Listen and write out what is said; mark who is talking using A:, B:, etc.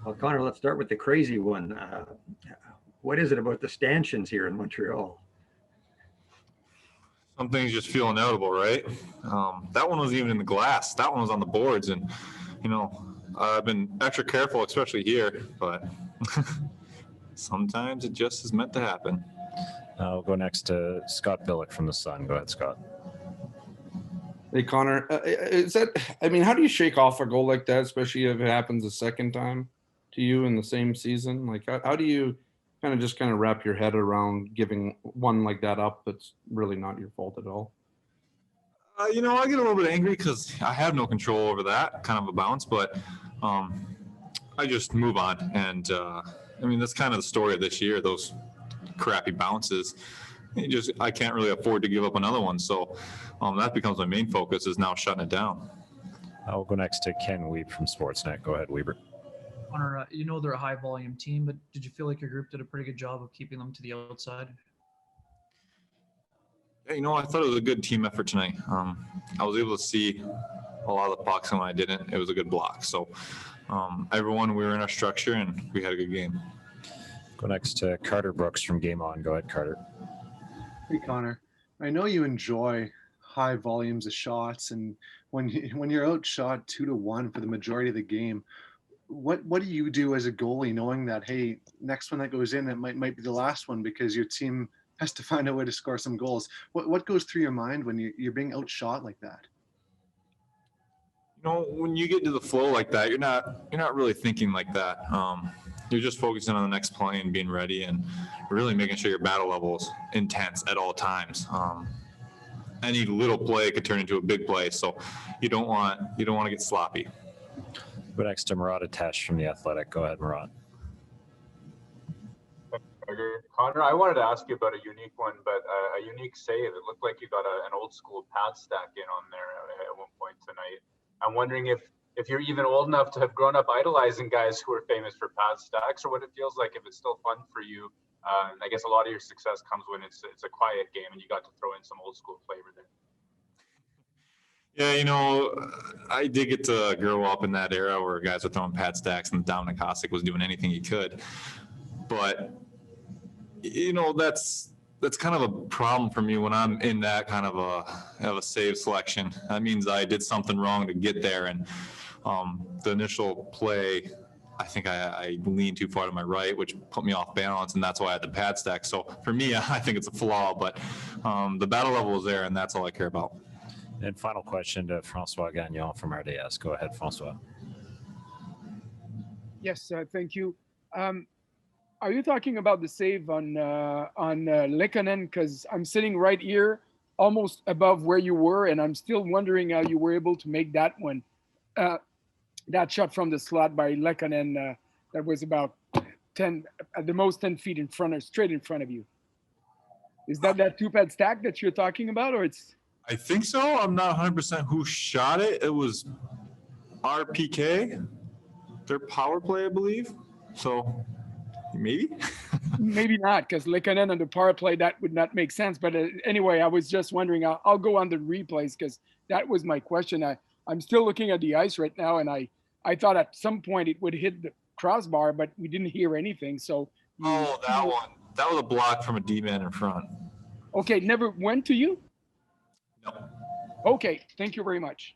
A: Well, Connor, let's start with the crazy one. What is it about the stanchions here in Montreal?
B: Some things just feel inevitable, right? That one wasn't even in the glass. That one was on the boards. And, I've been extra careful, especially here. But sometimes it just is meant to happen.
C: I'll go next to Scott Billick from The Sun. Go ahead, Scott.
D: Hey, Connor, how do you shake off a goal like that, especially if it happens a second time to you in the same season? Like, how do you kind of wrap your head around giving one like that up that's really not your fault at all?
B: I get a little bit angry because I have no control over that kind of a bounce, but I just move on. And, that's kind of the story of this year, those crappy bounces. I can't really afford to give up another one. So that becomes my main focus, is now shutting it down.
C: I'll go next to Ken Wiebe from Sportsnet. Go ahead, Weber.
E: Connor, they're a high volume team, but did you feel like your group did a pretty good job of keeping them to the outside?
B: Yeah, I thought it was a good team effort tonight. I was able to see a lot of the pucks, and when I didn't, it was a good block. So everyone, we were in our structure, and we had a good game.
C: Go next to Carter Brooks from Game On. Go ahead, Carter.
F: Hey, Connor. I know you enjoy high volumes of shots, and when you're outshot 2-1 for the majority of the game, what do you do as a goalie, knowing that, hey, next one that goes in, it might be the last one because your team has to find a way to score some goals? What goes through your mind when you're being outshot like that?
B: When you get to the flow like that, you're not really thinking like that. You're just focusing on the next play and being ready, and really making sure your battle level is intense at all times. Any little play could turn into a big play, so you don't want to get sloppy.
C: Go next to Murat Atesh from The Athletic. Go ahead, Murat.
G: Connor, I wanted to ask you about a unique one, but a unique save. It looked like you got an old school pad stack in on there at one point tonight. I'm wondering if you're even old enough to have grown up idolizing guys who are famous for pad stacks, or what it feels like, if it's still fun for you. I guess a lot of your success comes when it's a quiet game and you got to throw in some old school flavor there.
B: Yeah, I did get to grow up in that era where guys were throwing pad stacks and Dominic Hasek was doing anything he could. But, that's kind of a problem for me when I'm in that kind of a save selection. That means I did something wrong to get there. And the initial play, I think I leaned too far to my right, which put me off balance, and that's why I had the pad stack. So for me, I think it's a flaw, but the battle level is there, and that's all I care about.
C: And final question to Francois Gagnon from RDS. Go ahead, Francois.
H: Yes, thank you. Are you talking about the save on Lehkonen? Because I'm sitting right here, almost above where you were, and I'm still wondering how you were able to make that one. That shot from the slot by Lehkonen that was about 10, at the most 10 feet straight in front of you. Is that two-pad stack that you're talking about, or it's?
B: I think so. I'm not 100% who shot it. It was RPK, their power play, I believe. So maybe.
H: Maybe not, because Lehkonen on the power play, that would not make sense. But anyway, I was just wondering. I'll go on the replays because that was my question. I'm still looking at the ice right now, and I thought at some point it would hit the crossbar, but we didn't hear anything. So.
B: That one. That was a block from a D-man in front.
H: Okay, never went to you?
B: No.
H: Okay, thank you very much.